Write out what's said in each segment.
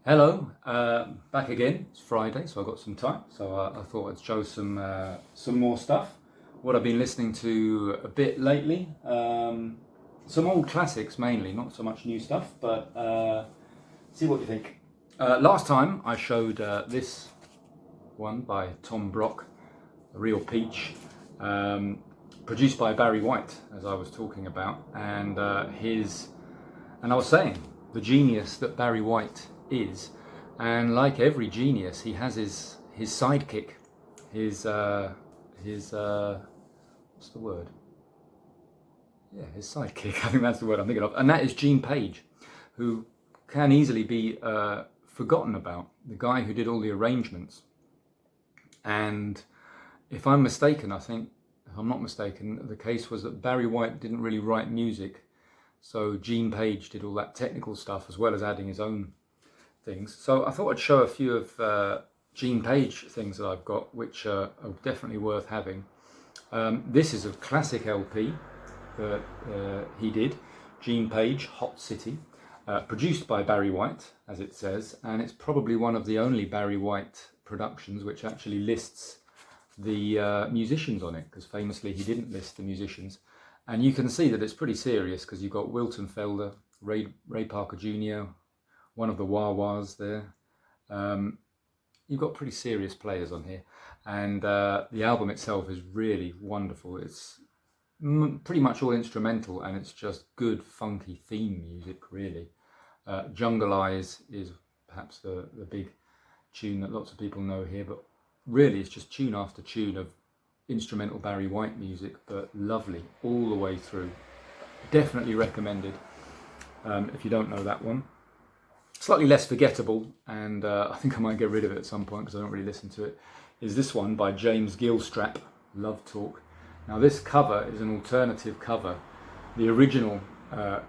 Hello, back again. It's Friday, so I've got some time. So I thought I'd show some more stuff. What I've been listening to a bit lately. Some old classics mainly, not so much new stuff, but see what you think. Last time I showed this one by Tom Brock, A Real Peach, produced by Barry White, as I was talking about, and I was saying the genius that Barry White is, and like every genius, he has his sidekick, his what's the word? Yeah, his sidekick. I think that's the word I'm thinking of, and that is Gene Page, who can easily be forgotten about. The guy who did all the arrangements, and if I'm mistaken, I think if I'm not mistaken, the case was that Barry White didn't really write music, so Gene Page did all that technical stuff as well as adding his own things. So I thought I'd show a few of Gene Page things that I've got, which are definitely worth having. This is a classic LP that he did, Gene Page, Hot City, produced by Barry White, as it says, and it's probably one of the only Barry White productions which actually lists the musicians on it, because famously he didn't list the musicians. And you can see that it's pretty serious, because you've got Wilton Felder, Ray Parker Jr., one of the Wah-Wahs there. You've got pretty serious players on here, and the album itself is really wonderful. It's pretty much all instrumental, and it's just good funky theme music, really. Jungle Eyes is perhaps the big tune that lots of people know here, but really it's just tune after tune of instrumental Barry White music, but lovely all the way through. Definitely recommended if you don't know that one. Slightly less forgettable, and I think I might get rid of it at some point because I don't really listen to it, is this one by James Gilstrap, Love Talk. Now this cover is an alternative cover. The original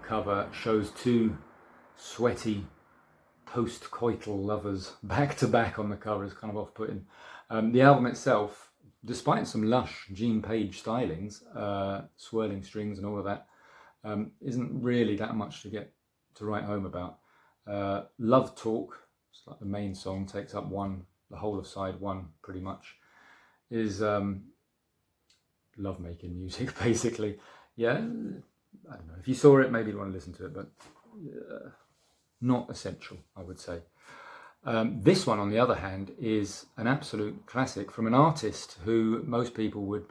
cover shows two sweaty post-coital lovers back to back on the cover. It's kind of off-putting. The album itself, despite some lush Gene Page stylings, swirling strings and all of that, isn't really that much to write home about. Love Talk, it's like the main song, takes up the whole of side one pretty much, is love-making music basically. Yeah, I don't know, if you saw it maybe you'd want to listen to it, but not essential, I would say. This one, on the other hand, is an absolute classic from an artist who most people would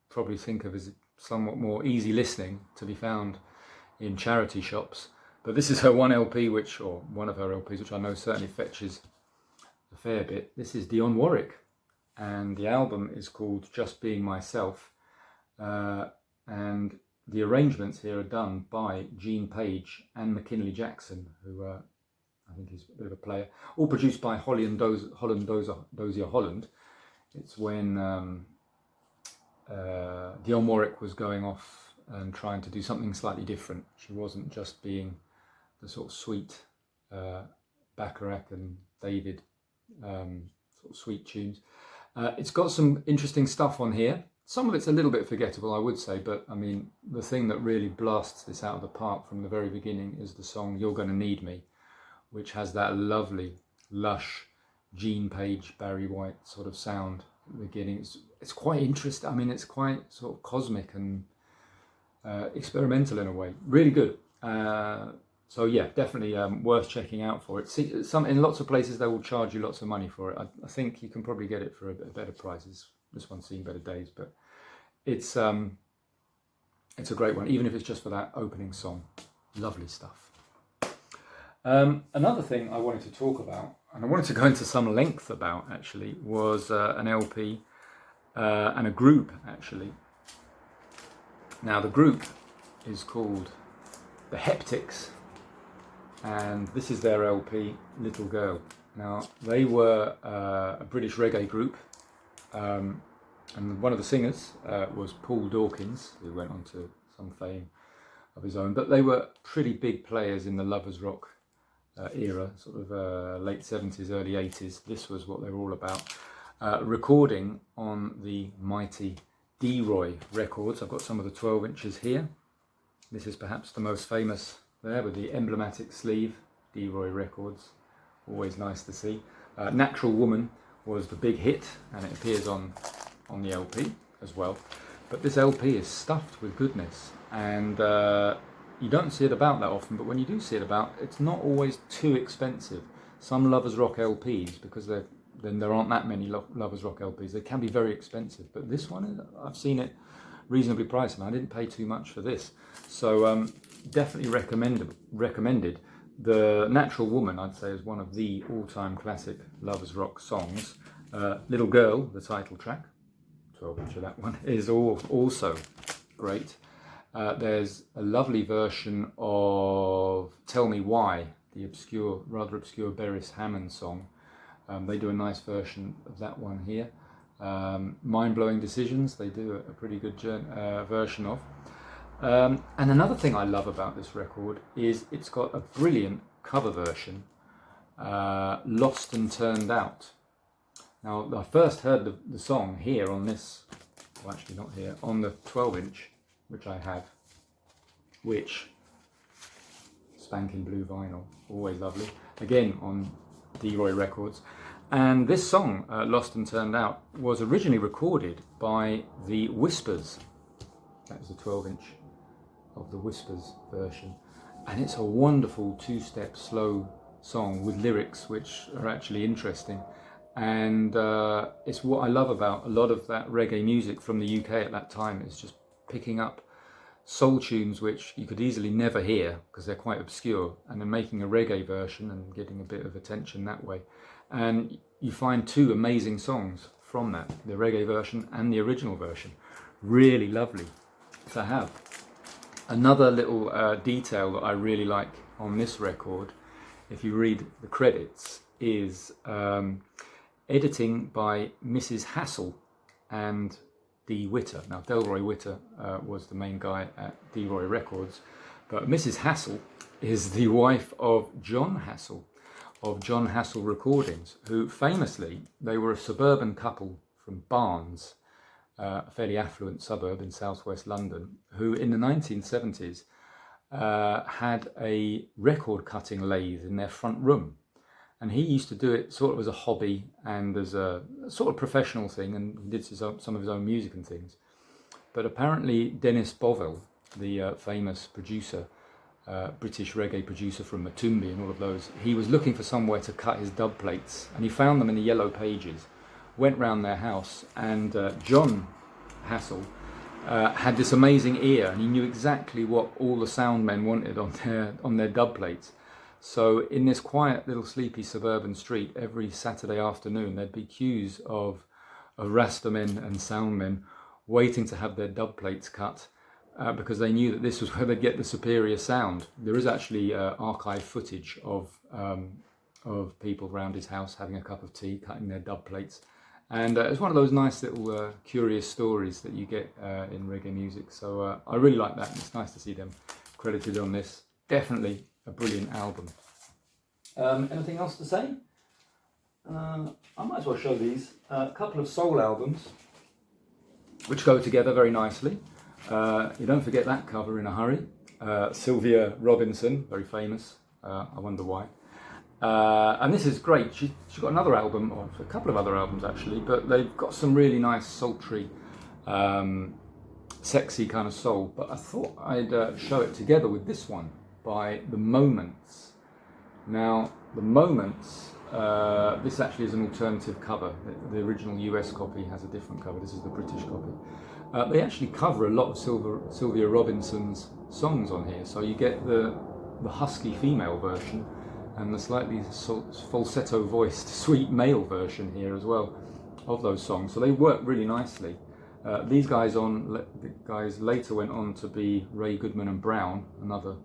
probably think of as somewhat more easy listening, to be found in charity shops. But this is her one LP, or one of her LPs, which I know certainly fetches a fair bit. This is Dionne Warwick, and the album is called Just Being Myself. And the arrangements here are done by Gene Page and McKinley Jackson, who I think is a bit of a player. All produced by Holly and Dozier Holland. It's when Dionne Warwick was going off and trying to do something slightly different. She wasn't just being the sort of sweet Bacharach and David sort of sweet tunes. It's got some interesting stuff on here. Some of it's a little bit forgettable, I would say, but I mean, the thing that really blasts this out of the park from the very beginning is the song You're Gonna Need Me, which has that lovely, lush Gene Page, Barry White sort of sound at the beginning. It's quite interesting. I mean, it's quite sort of cosmic and experimental in a way. Really good. So yeah, definitely worth checking out for it. See, in lots of places they will charge you lots of money for it. I think you can probably get it for a better prices. This one's seen better days, but it's a great one, even if it's just for that opening song. Lovely stuff. Another thing I wanted to talk about, and I wanted to go into some length about actually, was an LP and a group actually. Now the group is called the Heptics, and this is their LP, Little Girl. Now they were a British reggae group, and one of the singers was Paul Dawkins, who went on to some fame of his own, but they were pretty big players in the lovers rock era, sort of late 70s, early 80s. This was what they were all about. Recording on the mighty D-Roy records. I've got some of the 12 inches here. This is perhaps the most famous there, with the emblematic sleeve, D-Roy records. always nice to see. Natural Woman was the big hit, and it appears on the LP as well. But this LP is stuffed with goodness, and you don't see it about that often, but when you do see it about, it's not always too expensive. Some Lovers Rock LPs, because then there aren't that many Lovers Rock LPs, they can be very expensive. But this one, I've seen it reasonably priced, and I didn't pay too much for this. So definitely recommended. The Natural Woman, I'd say, is one of the all-time classic Lovers Rock songs. Little Girl, the title track, 12-inch of that one, is also great. There's a lovely version of Tell Me Why, the rather obscure Beres Hammond song. They do a nice version of that one here. Mind-Blowing Decisions, they do a pretty good version of. And another thing I love about this record is it's got a brilliant cover version, Lost and Turned Out. Now, I first heard the song here on this, well actually not here, on the 12-inch, which I have, which, spanking blue vinyl, always lovely, again on D-Roy Records. And this song, Lost and Turned Out, was originally recorded by the Whispers. That was the 12-inch of the Whispers version. And it's a wonderful two-step slow song with lyrics which are actually interesting. And it's what I love about a lot of that reggae music from the UK at that time. It's just picking up soul tunes which you could easily never hear because they're quite obscure, and then making a reggae version and getting a bit of attention that way. And you find two amazing songs from that, the reggae version and the original version. Really lovely to have. Another little detail that I really like on this record, if you read the credits, is editing by Mrs. Hassel and D. Witter. Now, Delroy Witter was the main guy at D-Roy Records, but Mrs. Hassel is the wife of John Hassel, of John Hassel Recordings, who famously, they were a suburban couple from Barnes, a fairly affluent suburb in southwest London, who in the 1970s had a record cutting lathe in their front room. And he used to do it sort of as a hobby and as a sort of professional thing, and he did some of his own music and things. But apparently Dennis Bovell, the famous producer, British reggae producer from Matumbi and all of those, he was looking for somewhere to cut his dub plates, and he found them in the Yellow Pages, went round their house, and John Hassel had this amazing ear, and he knew exactly what all the sound men wanted on their dub plates. So in this quiet little sleepy suburban street, every Saturday afternoon there'd be queues of Rasta men and sound men waiting to have their dub plates cut, because they knew that this was where they'd get the superior sound. There is actually archive footage of people around his house having a cup of tea, cutting their dub plates. And it's one of those nice little curious stories that you get in reggae music. So I really like that. It's nice to see them credited on this. Definitely a brilliant album. Anything else to say? I might as well show these. A couple of soul albums which go together very nicely. You don't forget that cover in a hurry. Sylvia Robinson, very famous. I wonder why. And this is great. She's got another album, or a couple of other albums actually, but they've got some really nice sultry, sexy kind of soul. But I thought I'd show it together with this one by The Moments. Now, The Moments, this actually is an alternative cover. The original US copy has a different cover. This is the British copy. They actually cover a lot of Sylvia Robinson's songs on here. So you get the husky female version and the slightly falsetto voiced sweet male version here as well of those songs. So they work really nicely. These guys later went on to be Ray Goodman and Brown, another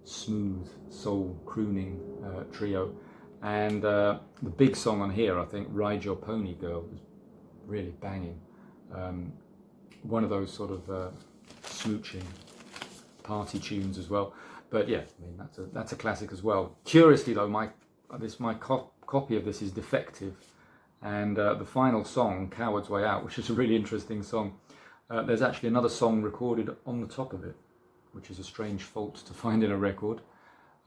smooth soul crooning trio. And the big song on here, I think, Ride Your Pony Girl, is really banging. One of those sort of smooching party tunes as well. But yeah, I mean, that's a classic as well. Curiously though, my copy of this is defective, and the final song, Coward's Way Out, which is a really interesting song, there's actually another song recorded on the top of it, which is a strange fault to find in a record.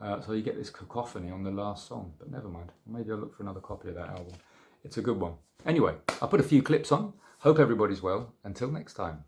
So you get this cacophony on the last song, but never mind. Maybe I'll look for another copy of that album. It's a good one. Anyway, I'll put a few clips on. Hope everybody's well. Until next time.